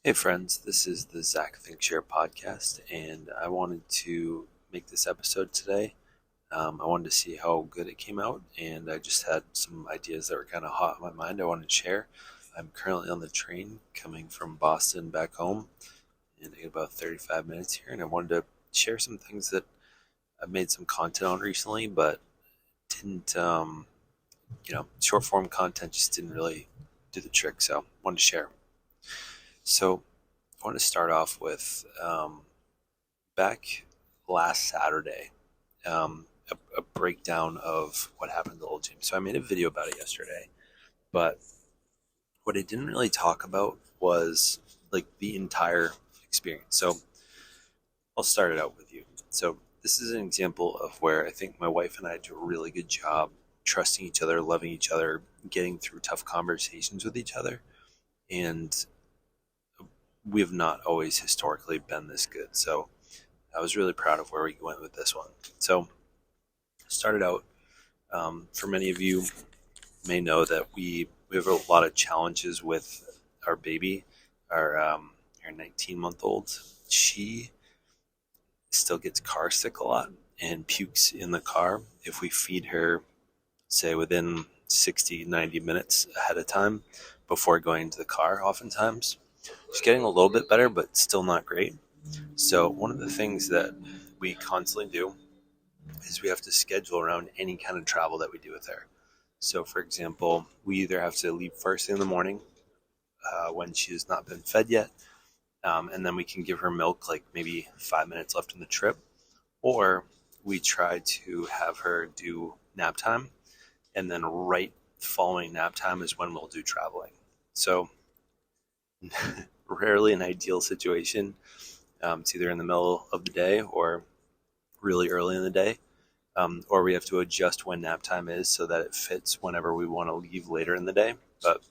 Hey friends, this is the Zach Think Share podcast, and I wanted to make this episode today. I wanted to see how good it came out, and I just had some ideas that were kind of hot in my mind I wanted to share. I'm currently on the train coming from Boston back home, and I get about 35 minutes here, and I wanted to share some things that I've made some content on recently, but didn't, short form content just didn't really do the trick, so I wanted to share. So I want to start off with back last Saturday, a breakdown of what happened at the old gym. So I made a video about it yesterday, but what I didn't really talk about was like the entire experience. So I'll start it out with you. So this is an example of where I think my wife and I do a really good job trusting each other, loving each other, getting through tough conversations with each other. And we have not always historically been this good. So I was really proud of where we went with this one. So started out, for many of you may know that we have a lot of challenges with our baby, our 19-month-old. She still gets car sick a lot and pukes in the car if we feed her, say, within 60, 90 minutes ahead of time before going into the car oftentimes. She's getting a little bit better, but still not great. So one of the things that we constantly do is we have to schedule around any kind of travel that we do with her. So for example, we either have to leave first thing in the morning when she has not been fed yet, and then we can give her milk like maybe 5 minutes left in the trip, or we try to have her do nap time, and then right following nap time is when we'll do traveling. So rarely an ideal situation. It's either in the middle of the day or really early in the day, or we have to adjust when nap time is so that it fits whenever we want to leave later in the day. But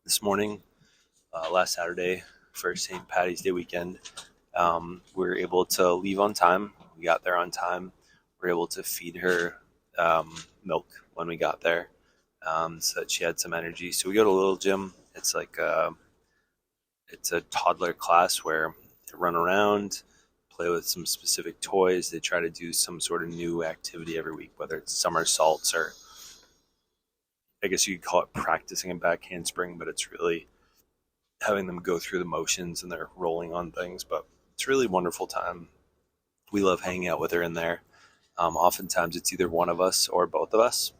this morning, last Saturday, for St. Patty's Day weekend, we were able to leave on time. We got there on time. We were able to feed her milk when we got there, so that she had some energy. So we go to a little gym. It's like it's a toddler class where they run around, play with some specific toys. They try to do some sort of new activity every week, whether it's somersaults or I guess you could call it practicing a back handspring, but it's really having them go through the motions and they're rolling on things. But it's a really wonderful time. We love hanging out with her in there. Oftentimes it's either one of us or both of us.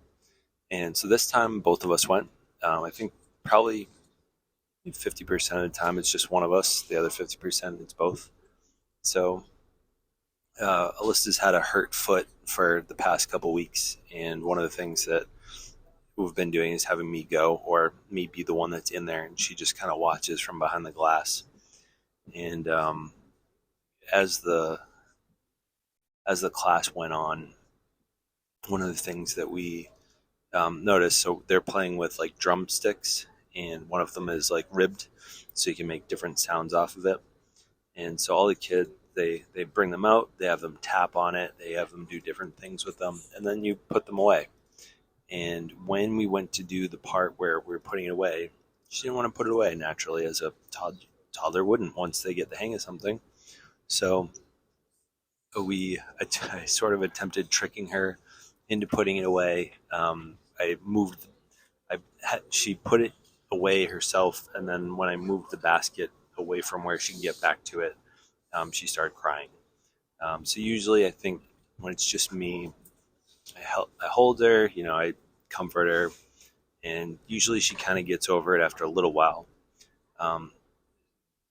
And so this time both of us went. I think probably 50% of the time it's just one of us. The other 50% it's both. So Alyssa's had a hurt foot for the past couple weeks, and one of the things that we've been doing is having me go or me be the one that's in there, and she just kind of watches from behind the glass. And as the class went on, one of the things that we noticed, so they're playing with like drumsticks, and one of them is like ribbed, so you can make different sounds off of it. And so all the kids, they bring them out, they have them tap on it, they have them do different things with them, and then you put them away. And when we went to do the part where we were putting it away, she didn't want to put it away naturally, as a toddler wouldn't once they get the hang of something. So I sort of attempted tricking her into putting it away. She put it away herself, and then when I moved the basket away from where she can get back to it, she started crying. So usually I think when it's just me, I hold her, I comfort her, and usually she kind of gets over it after a little while.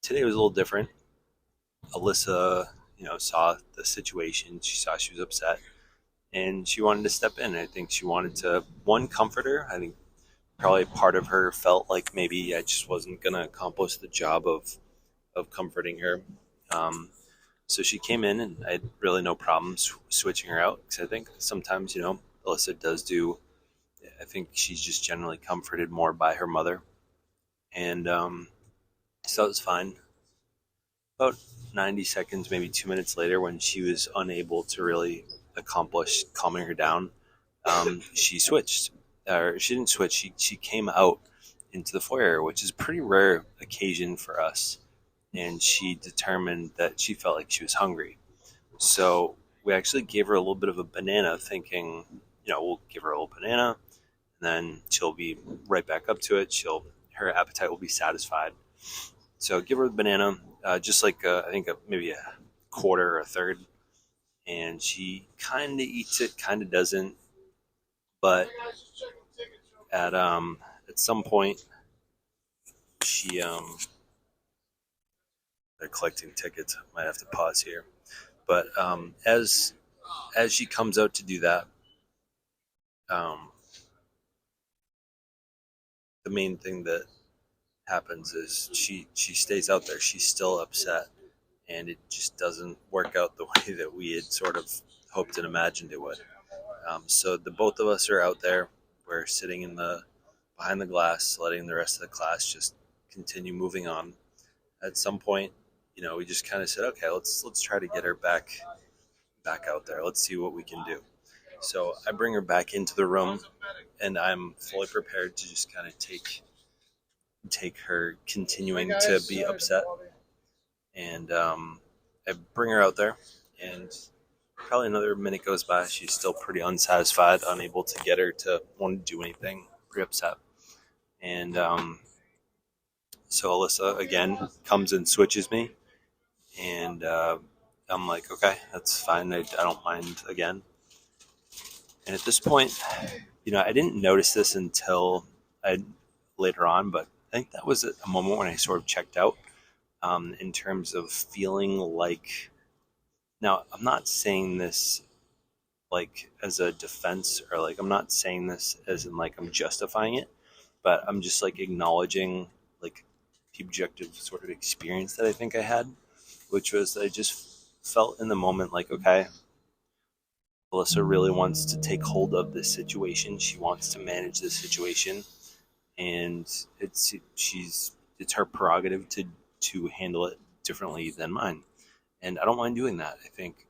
Today was a little different. Alyssa, saw the situation. She saw she was upset, and she wanted to step in. I think she wanted to, one, comfort her. I think probably part of her felt like maybe I just wasn't going to accomplish the job of comforting her. So she came in, and I had really no problems switching her out, because I think sometimes, Alyssa does do, I think she's just generally comforted more by her mother. And so it was fine. About 90 seconds, maybe 2 minutes later, when she was unable to really accomplish calming her down, she switched. Or she didn't switch, she came out into the foyer, which is a pretty rare occasion for us. and she determined that she felt like she was hungry. So we actually gave her a little bit of a banana, thinking, we'll give her a little banana, and then she'll be right back up to it. Her appetite will be satisfied. So give her the banana, just like I think maybe a quarter or a third, and she kind of eats it, kind of doesn't. But at at some point, she they're collecting tickets. Might have to pause here. But as she comes out to do that, um, the main thing that happens is she stays out there. She's still upset, and it just doesn't work out the way that we had sort of hoped and imagined it would. So the both of us are out there. We're sitting in the behind the glass, letting the rest of the class just continue moving on. At some point, we just kind of said, okay, let's try to get her back out there. Let's see what we can do. So I bring her back into the room, and I'm fully prepared to just kind of take her continuing to be upset. And I bring her out there, and probably another minute goes by. She's still pretty unsatisfied, unable to get her to want to do anything, pretty upset. And so Alyssa again comes and switches me, and I'm like, okay, that's fine. I don't mind again. And at this point, I didn't notice this until later on, but I think that was a moment when I sort of checked out in terms of feeling like. Now, I'm not saying this like as a defense, or like I'm not saying this as in like I'm justifying it, but I'm just like acknowledging like the objective sort of experience that I think I had, which was I just felt in the moment like, okay, Alyssa really wants to take hold of this situation. She wants to manage this situation, and it's her prerogative to handle it differently than mine. And I don't mind doing that. I think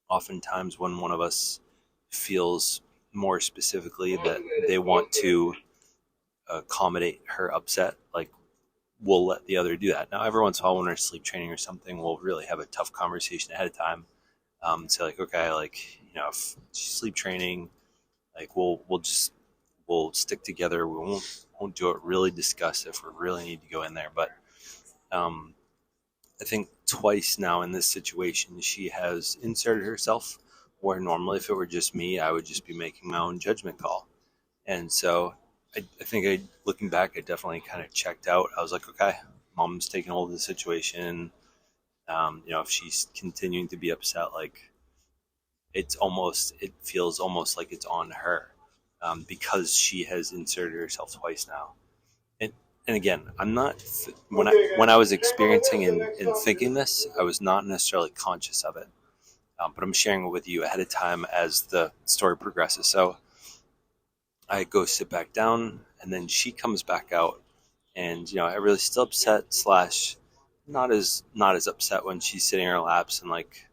oftentimes when one of us feels more specifically that they want to accommodate her upset, like we'll let the other do that. Now, every once in a while when we're sleep training or something, we'll really have a tough conversation ahead of time. Say like, okay, like, if she's sleep training, like we'll stick together. We won't do it. Really discuss if we really need to go in there. But I think twice now in this situation, she has inserted herself where normally if it were just me, I would just be making my own judgment call. And so I think looking back, I definitely kind of checked out. I was like, okay, mom's taking hold of the situation. If she's continuing to be upset, like it feels almost like it's on her because she has inserted herself twice now. And and again, I'm not when I was experiencing and thinking this, I was not necessarily conscious of it, but I'm sharing it with you ahead of time as the story progresses. So I go sit back down, and then she comes back out, and I really still upset slash not as upset when she's sitting in her laps and like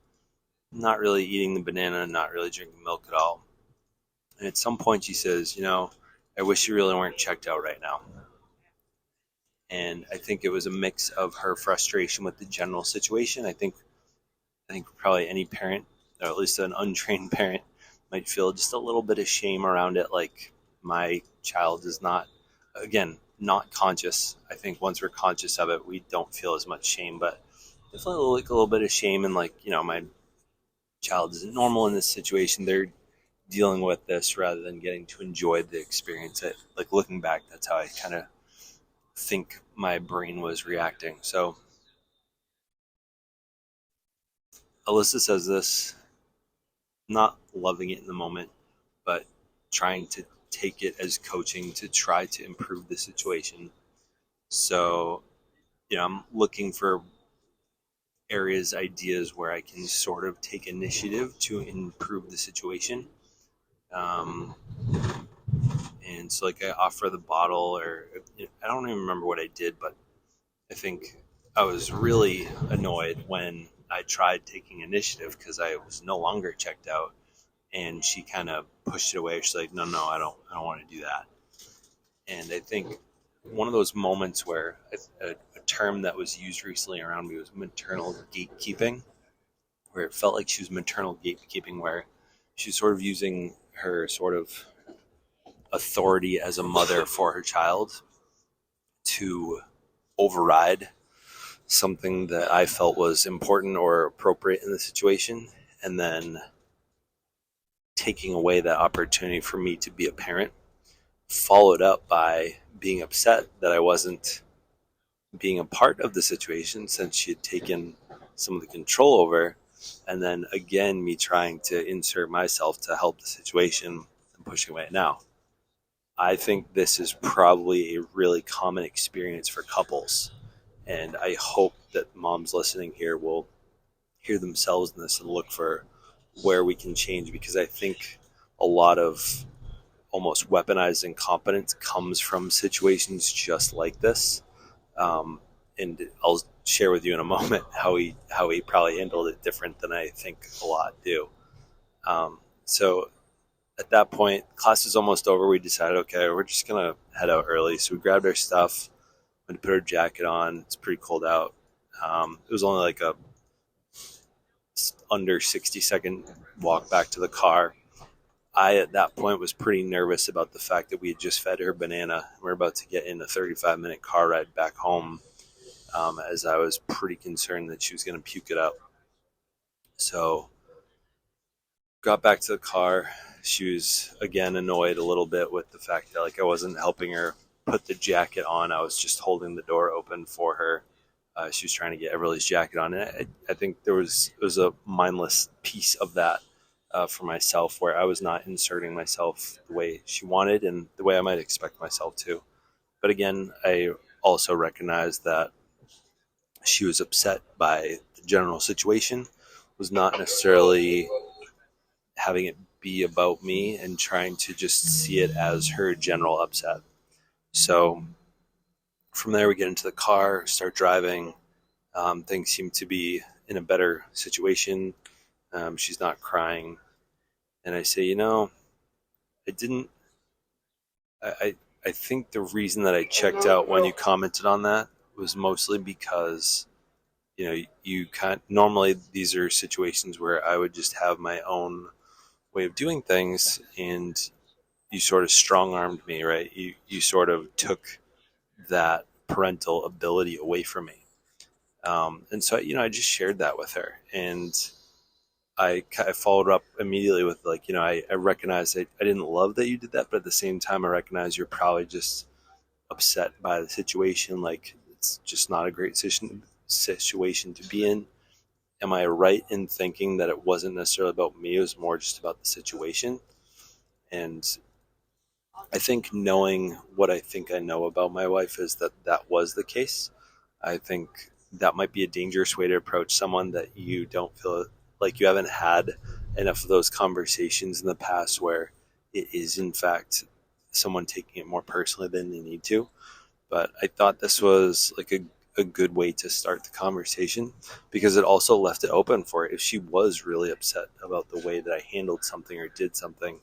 not really eating the banana, not really drinking milk at all. And at some point she says, I wish you really weren't checked out right now. And I think it was a mix of her frustration with the general situation. I think probably any parent, or at least an untrained parent, might feel just a little bit of shame around it. Like my child is not, again, not conscious. I think once we're conscious of it, we don't feel as much shame, but definitely like a little bit of shame. And like, my child isn't normal in this situation. They're dealing with this rather than getting to enjoy the experience. Like looking back, that's how I kind of think my brain was reacting. So Alyssa says this, not loving it in the moment, but trying to take it as coaching to try to improve the situation. So, I'm looking for areas, ideas where I can sort of take initiative to improve the situation. Um, and so, like, I offer the bottle, or I don't even remember what I did, but I think I was really annoyed when I tried taking initiative because I was no longer checked out, and she kind of pushed it away. She's like, no, I don't want to do that. And I think one of those moments where a term that was used recently around me was maternal gatekeeping, where it felt like she was maternal gatekeeping, where she's sort of using her sort of authority as a mother for her child to override something that I felt was important or appropriate in the situation, and then taking away that opportunity for me to be a parent, followed up by being upset that I wasn't being a part of the situation since she had taken some of the control over, and then again me trying to insert myself to help the situation and pushing away. Now, I think this is probably a really common experience for couples, and I hope that moms listening here will hear themselves in this and look for where we can change, because I think a lot of almost weaponized incompetence comes from situations just like this. And I'll share with you in a moment how he probably handled it different than I think a lot do. So at that point, class is almost over. We decided, okay, we're just gonna head out early. So we grabbed our stuff, went to put our jacket on. It's pretty cold out. It was only like a under 60-second walk back to the car. I, at that point, was pretty nervous about the fact that we had just fed her banana. We're about to get in a 35-minute car ride back home, as I was pretty concerned that she was going to puke it up. So got back to the car. She was, again, annoyed a little bit with the fact that I wasn't helping her put the jacket on. I was just holding the door open for her. She was trying to get Everly's jacket on. And I think it was a mindless piece of that for myself, where I was not inserting myself the way she wanted and the way I might expect myself to. But again, I also recognized that she was upset by the general situation, was not necessarily having it be about me and trying to just see it as her general upset. So from there, we get into the car, start driving. Things seem to be in a better situation. She's not crying. And I say, I didn't, I think the reason that I checked out when you commented on that was mostly because, you can't, normally these are situations where I would just have my own way of doing things, and you sort of strong armed me, right? You sort of took that parental ability away from me. And so, I just shared that with her, and I followed up immediately with I recognize that I didn't love that you did that, but at the same time, I recognize you're probably just upset by the situation. Like, it's just not a great situation to be in. Am I right in thinking that it wasn't necessarily about me? It was more just about the situation. And I think, knowing what I think I know about my wife, is that that was the case. I think that might be a dangerous way to approach someone that you don't feel like you haven't had enough of those conversations in the past, where it is in fact someone taking it more personally than they need to. But I thought this was a good way to start the conversation, because it also left it open for, if she was really upset about the way that I handled something or did something,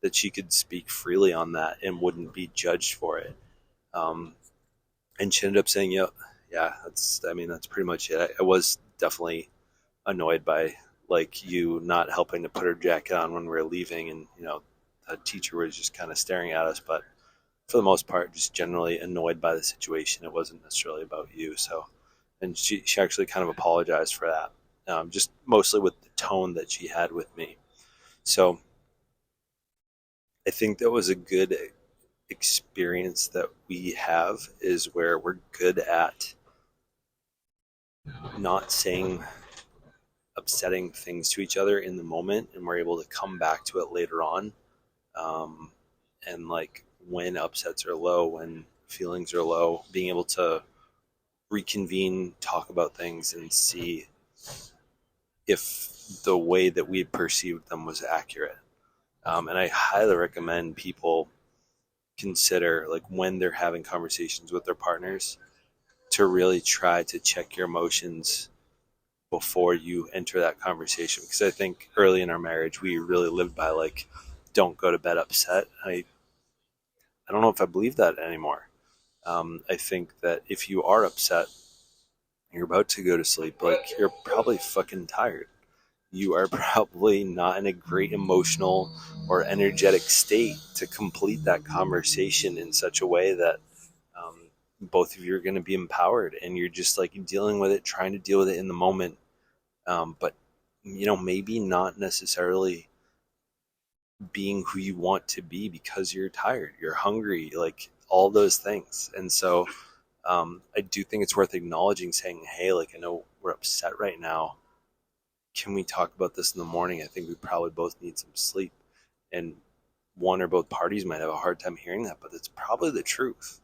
that she could speak freely on that and wouldn't be judged for it. And she ended up saying, yeah, that's pretty much it. I was definitely annoyed by you not helping to put her jacket on when we were leaving, and the teacher was just kind of staring at us, but for the most part, just generally annoyed by the situation. It wasn't necessarily about you. So, and she actually kind of apologized for that, just mostly with the tone that she had with me. So I think that was a good experience that we have, is where we're good at not saying upsetting things to each other in the moment, and we're able to come back to it later on. And when upsets are low, when feelings are low, being able to reconvene, talk about things, and see if the way that we had perceived them was accurate. And I highly recommend people consider, when they're having conversations with their partners, to really try to check your emotions before you enter that conversation. Because I think early in our marriage, we really lived by don't go to bed upset. I don't know if I believe that anymore. I think that if you are upset, you're about to go to sleep, like you're probably fucking tired. You are probably not in a great emotional or energetic state to complete that conversation in such a way that um, both of you are going to be empowered, and you're just like dealing with it, trying to deal with it in the moment. But maybe not necessarily being who you want to be because you're tired, you're hungry, like all those things. And so I do think it's worth acknowledging, saying, hey, like, I know we're upset right now. Can we talk about this in the morning? I think we probably both need some sleep. And one or both parties might have a hard time hearing that, but it's probably the truth.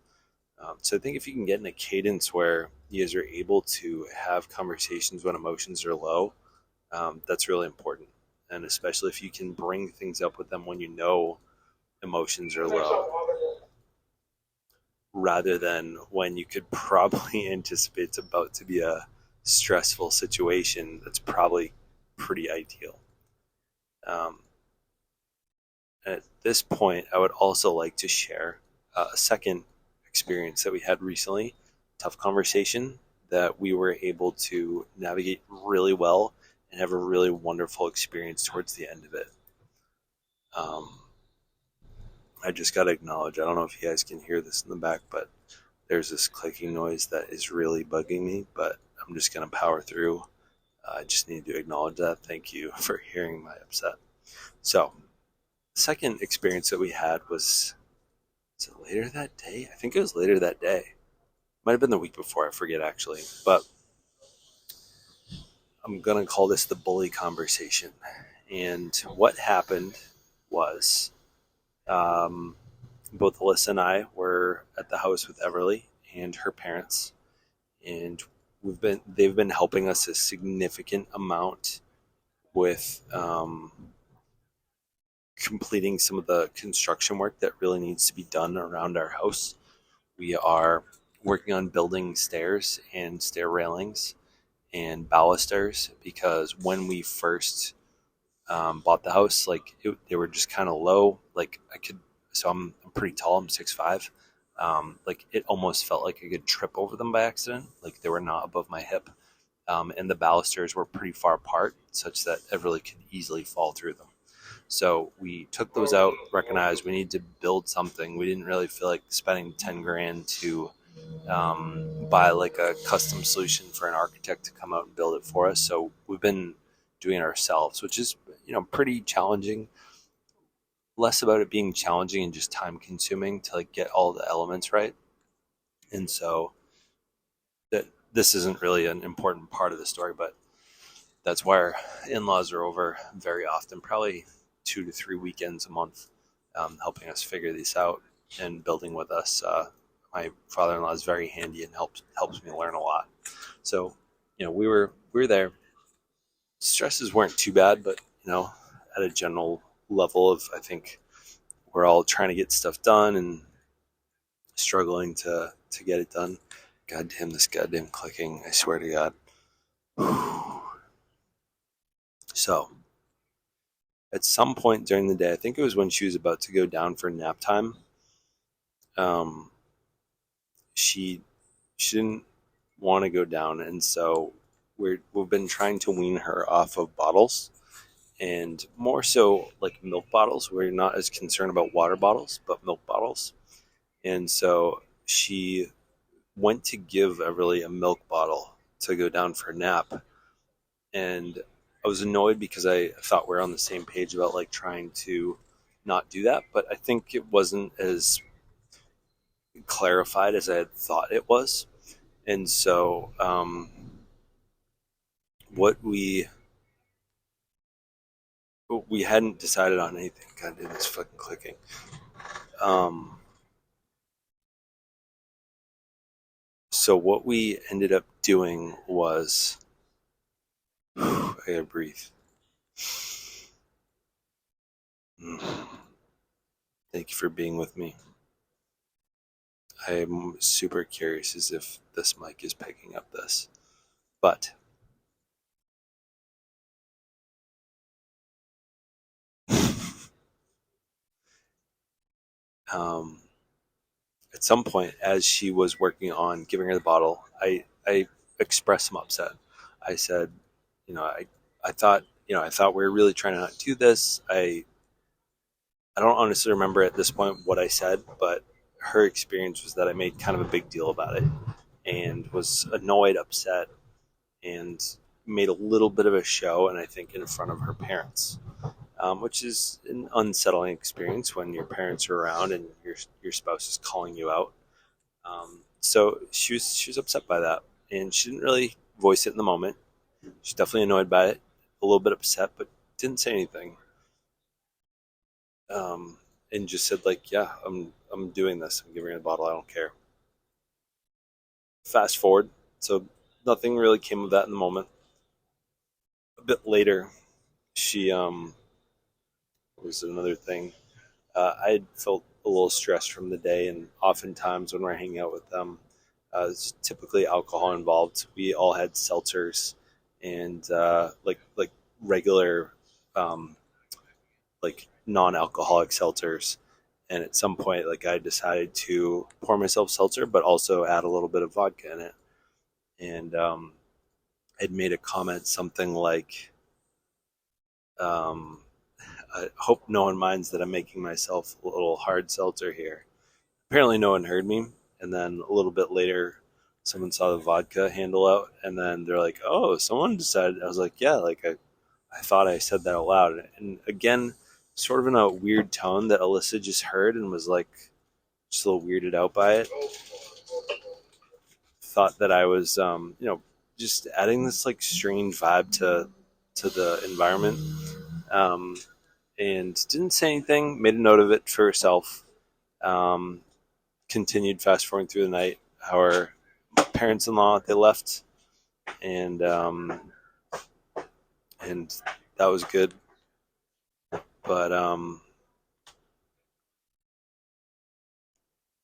So I think if you can get in a cadence where you guys are able to have conversations when emotions are low, that's really important. And especially if you can bring things up with them when you know emotions are low, rather than when you could probably anticipate it's about to be a stressful situation, that's probably pretty ideal. Um, at this point, I would also like to share a second experience that we had recently, tough conversation that we were able to navigate really well and have a really wonderful experience towards the end of it. Um, I just got to acknowledge, I don't know if you guys can hear this in the back, but there's this clicking noise that is really bugging me, but I'm just going to power through. I just need to acknowledge that. Thank you for hearing my upset. So, the second experience that we had was it later that day? I think it was later that day. Might have been the week before, I forget actually. But I'm going to call this the bully conversation. And what happened was um, both Alyssa and I were at the house with Everly and her parents, and they've been helping us a significant amount with completing some of the construction work that really needs to be done around our house. We are working on building stairs and stair railings and balusters, because when we first bought the house, like they were just kind of low. Like I'm pretty tall. I'm 6'5". Like it almost felt like I could trip over them by accident. Like they were not above my hip. And the balusters were pretty far apart, such that I really could easily fall through them. So we took those out, recognized we need to build something. We didn't really feel like spending 10 grand to buy like a custom solution for an architect to come out and build it for us. So we've been doing it ourselves, which is, pretty challenging. Less about it being challenging and just time consuming to like get all the elements right. And so that this isn't really an important part of the story, but that's why our in-laws are over very often, probably 2 to 3 weekends a month, helping us figure these out and building with us. My father-in-law is very handy and helps me learn a lot. So, we were there. Stresses weren't too bad, but at a general level of, I think we're all trying to get stuff done and struggling to get it done. God damn this goddamn clicking! I swear to God. So, at some point during the day, I think it was when she was about to go down for nap time, um, she didn't want to go down, and so we've been trying to wean her off of bottles, and more so like milk bottles. We're not as concerned about water bottles, but milk bottles. And so she went to give Everly a milk bottle to go down for a nap, and I was annoyed because I thought we were on the same page about like trying to not do that, but I think it wasn't as clarified as I had thought it was. And so what we hadn't decided on anything. God damn, it's fucking clicking. Um, so what we ended up doing was, I gotta breathe. Thank you for being with me. I'm super curious as if this mic is picking up this, but at some point, as she was working on giving her the bottle, I express some upset. I said, I thought, I thought we were really trying to not do this. I don't honestly remember at this point what I said, but her experience was that I made kind of a big deal about it and was annoyed, upset, and made a little bit of a show, and I think in front of her parents, which is an unsettling experience when your parents are around and your spouse is calling you out. So she was upset by that, and she didn't really voice it in the moment. She's definitely annoyed by it, a little bit upset, but didn't say anything. And just said like, "Yeah, I'm doing this. I'm giving her the bottle. I don't care." Fast forward, so nothing really came of that in the moment. A bit later, she was another thing. I had felt a little stressed from the day, and oftentimes when we're hanging out with them, it's typically alcohol involved. We all had seltzers and like regular um, like non-alcoholic seltzers. And at some point, like I decided to pour myself seltzer, but also add a little bit of vodka in it. And I'd made a comment something like, um, "I hope no one minds that I'm making myself a little hard seltzer here." Apparently, no one heard me. And then a little bit later, someone saw the vodka handle out, and then they're like, "Oh, someone decided." I was like, "Yeah, like I thought I said that out loud." And again, sort of in a weird tone that Alyssa just heard and was like, just a little weirded out by it. Thought that I was, just adding this like strange vibe to the environment, um, and didn't say anything. Made a note of it for herself. Um, Continued fast forwarding through the night. Our parents-in-law they left, and and that was good. But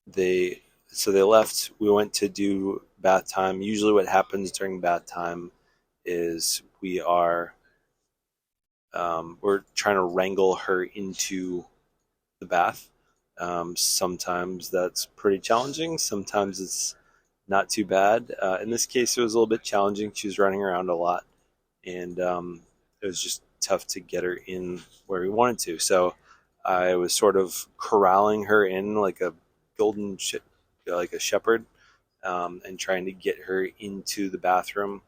they they left. We went to do bath time. Usually, what happens during bath time is we're trying to wrangle her into the bath. Sometimes that's pretty challenging. Sometimes it's not too bad. In this case, it was a little bit challenging. She was running around a lot, and it was just tough to get her in where we wanted to. So I was sort of corralling her in like a golden, like a shepherd, and trying to get her into the bathroom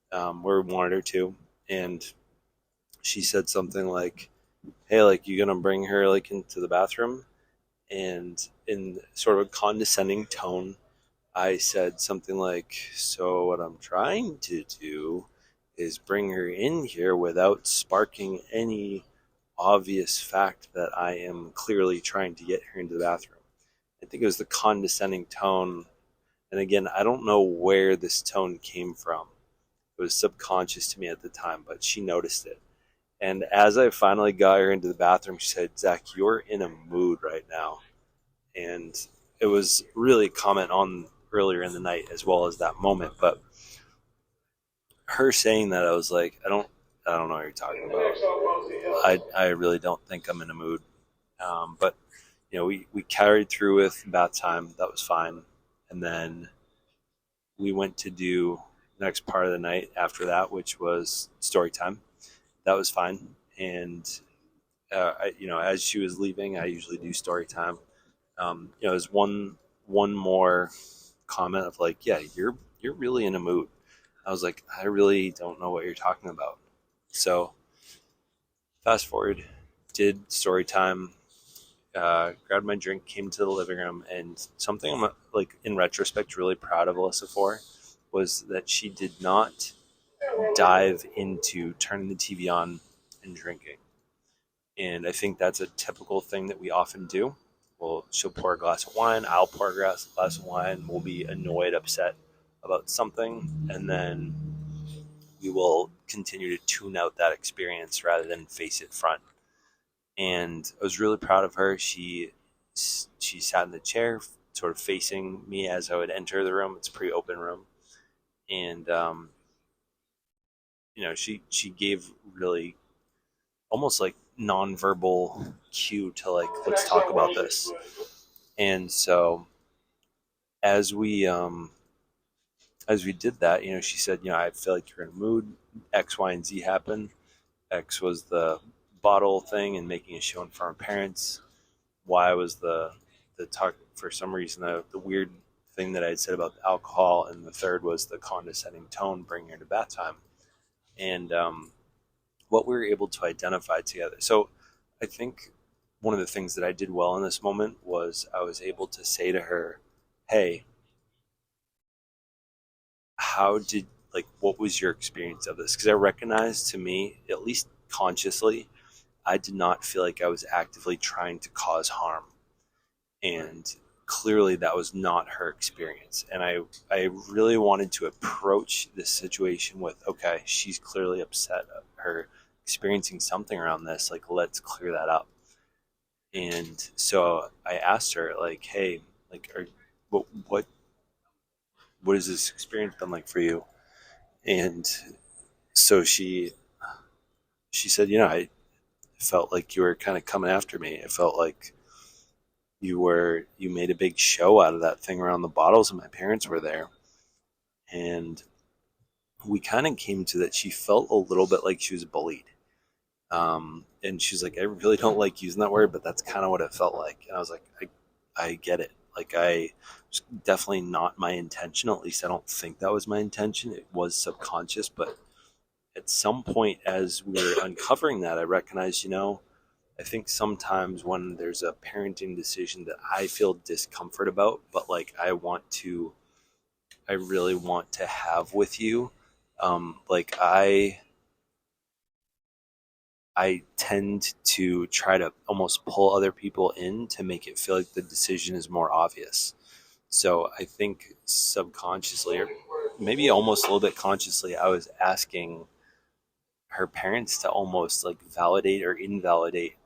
where we wanted her to. And she said something like, "Hey, like you gonna bring her like into the bathroom?" And in sort of a condescending tone, I said something like, "So what I'm trying to do is bring her in here without sparking any obvious fact that I am clearly trying to get her into the bathroom." I think it was the condescending tone. And again, I don't know where this tone came from. It was subconscious to me at the time, but she noticed it. And as I finally got her into the bathroom, she said, "Zach, you're in a mood right now." And it was really a comment on earlier in the night as well as that moment. But her saying that, I was like, I don't know what you're talking about. I really don't think I'm in a mood. But we carried through with bath time. That was fine. And then we went to do the next part of the night after that, which was story time. That was fine. And as she was leaving, I usually do story time. There's one more comment of like, "Yeah, you're really in a mood." I was like, "I really don't know what you're talking about." So fast forward, did story time, grabbed my drink, came to the living room, and something I'm like in retrospect really proud of Alyssa for was that she did not dive into turning the TV on and drinking. And I think that's a typical thing that we often do. Well, she'll pour a glass of wine, I'll pour a glass of wine, we'll be annoyed, upset about something, and then we will continue to tune out that experience rather than face it front. And I was really proud of her. She sat in the chair, sort of facing me as I would enter the room. It's a pretty open room, and she gave really almost like nonverbal cue to like, let's talk about this. And so as we as we did that, she said, I feel like you're in a mood. X, Y, and Z happened. X was the bottle thing and making a show in front of parents. Y was the talk, for some reason, the weird thing that I had said about the alcohol, and the third was the condescending tone bringing her to bath time. And what we were able to identify together. So I think one of the things that I did well in this moment was I was able to say to her, "Hey, how did what was your experience of this?" Because I recognized, to me, at least consciously, I did not feel like I was actively trying to cause harm, and clearly that was not her experience. And I really wanted to approach this situation with, okay, she's clearly upset, her experiencing something around this, like, let's clear that up. And so I asked her, like, hey, what has this experience been like for you? And so she said, I felt like you were kind of coming after me. It felt like you made a big show out of that thing around the bottles, and my parents were there. And we kind of came to that she felt a little bit like she was bullied. And she's like, I really don't like using that word, but that's kind of what it felt like. And I was like, I get it. Like, I was definitely not my intention. At least I don't think that was my intention. It was subconscious. But at some point, as we were uncovering that, I recognized, I think sometimes when there's a parenting decision that I feel discomfort about, but like I really want to have with you, like I tend to try to almost pull other people in to make it feel like the decision is more obvious. So I think subconsciously, or maybe almost a little bit consciously, I was asking her parents to almost like validate or invalidate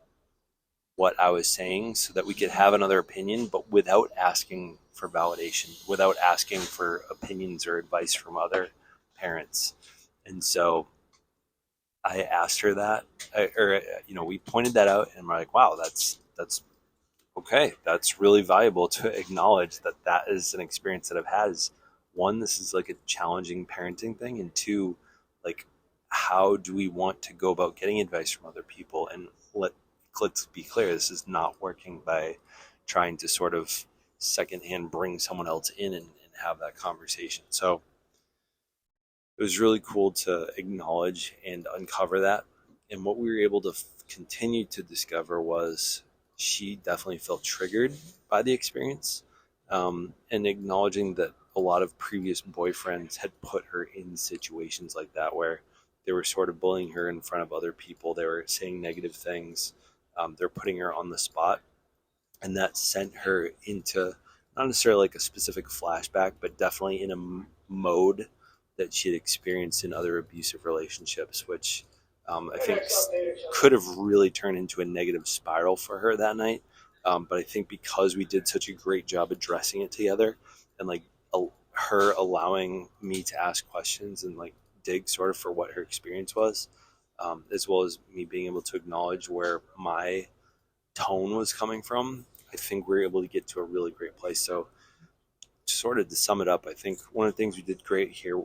what I was saying so that we could have another opinion, but without asking for validation, without asking for opinions or advice from other parents. And so I asked her that, we pointed that out, and we're like, wow, that's okay. That's really valuable to acknowledge that that is an experience that I've had. Is one, this is like a challenging parenting thing, and two, like, how do we want to go about getting advice from other people? And let's be clear, this is not working by trying to sort of secondhand bring someone else in and have that conversation. So it was really cool to acknowledge and uncover that. And what we were able to continue to discover was she definitely felt triggered by the experience, and acknowledging that a lot of previous boyfriends had put her in situations like that where they were sort of bullying her in front of other people. They were saying negative things. They're putting her on the spot. And that sent her into not necessarily like a specific flashback, but definitely in a mode that she had experienced in other abusive relationships, which I think could have really turned into a negative spiral for her that night. But I think because we did such a great job addressing it together, and like her allowing me to ask questions and like dig sort of for what her experience was, as well as me being able to acknowledge where my tone was coming from, I think we were able to get to a really great place. So, sort of to sum it up, I think one of the things we did great here,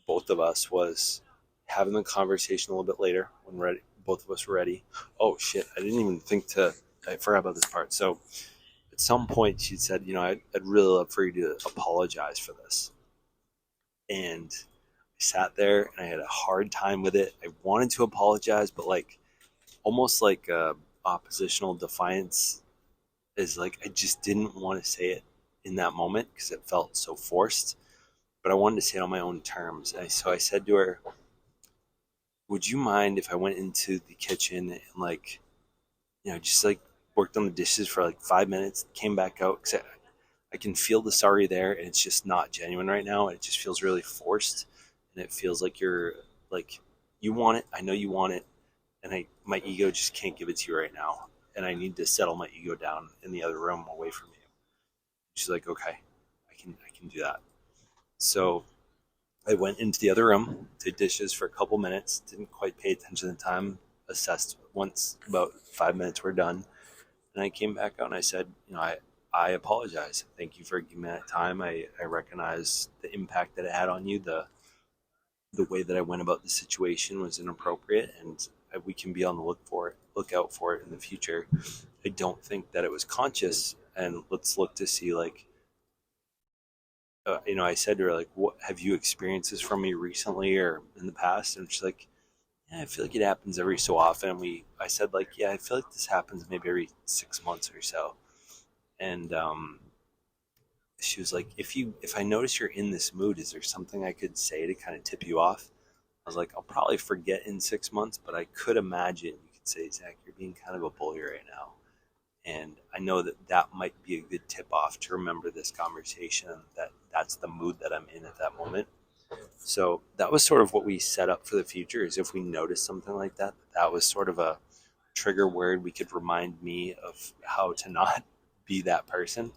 both of us, was having the conversation a little bit later when ready. Both of us were ready. Oh shit! I didn't even think to. I forgot about this part. So, at some point, she said, I'd really love for you to apologize for this." And I sat there and I had a hard time with it. I wanted to apologize, but like almost like oppositional defiance is like I just didn't want to say it in that moment because it felt so forced. But I wanted to say it on my own terms. So I said to her, "Would you mind if I went into the kitchen and like, just like worked on the dishes for like 5 minutes, came back out because I can feel the sorry there, and it's just not genuine right now. It just feels really forced, and it feels like you're like you want it. I know you want it, and my ego just can't give it to you right now, and I need to settle my ego down in the other room away from you." She's like, "Okay, I can do that." So I went into the other room, did dishes for a couple minutes, didn't quite pay attention to the time, assessed once about 5 minutes were done, and I came back out and I said, I apologize. Thank you for giving me that time. I recognize the impact that it had on you. The way that I went about the situation was inappropriate, and we can be on the lookout for it in the future. I don't think that it was conscious, and let's look to see like I said to her like, "What have you experienced this from me recently or in the past?" And she's like, "Yeah, I feel like it happens every so often." I said like, "Yeah, I feel like this happens maybe every 6 months or so," and she was like, if I notice you're in this mood, is there something I could say to kind of tip you off? I was like, I'll probably forget in 6 months, but I could imagine you could say, Zach, you're being kind of a bully right now. And I know that that might be a good tip off to remember this conversation, that that's the mood that I'm in at that moment. So that was sort of what we set up for the future, is if we notice something like that, that was sort of a trigger word we could remind me of how to not be that person.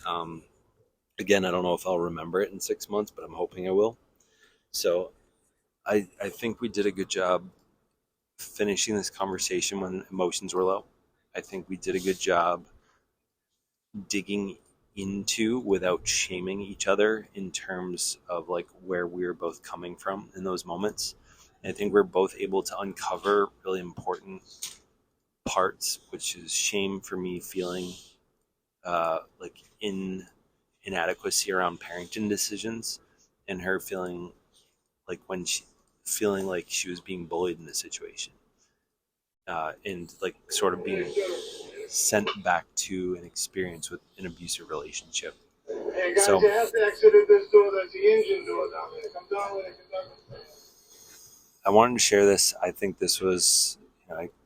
Um, Again, I don't know if I'll remember it in 6 months, but I'm hoping I will. So I think we did a good job finishing this conversation when emotions were low. I think we did a good job digging into without shaming each other in terms of like where we were both coming from in those moments. And I think we're both able to uncover really important parts, which is shame for me feeling like inadequacy around parenting decisions, and her feeling like feeling like she was being bullied in the situation, and like sort of being sent back to an experience with an abusive relationship. Hey guys, so you have to exit this door. That's the engine door down there. Come down with it. I wanted to share this. I think this was,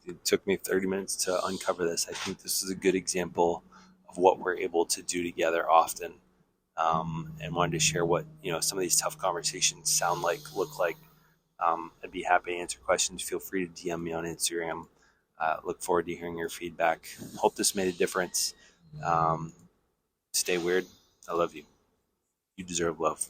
it took me 30 minutes to uncover this. I think this is a good example of what we're able to do together often, and wanted to share what some of these tough conversations sound like, look like. I'd be happy to answer questions. Feel free to DM me on Instagram. Look forward to hearing your feedback. Hope this made a difference. Stay weird. I love you. You deserve love.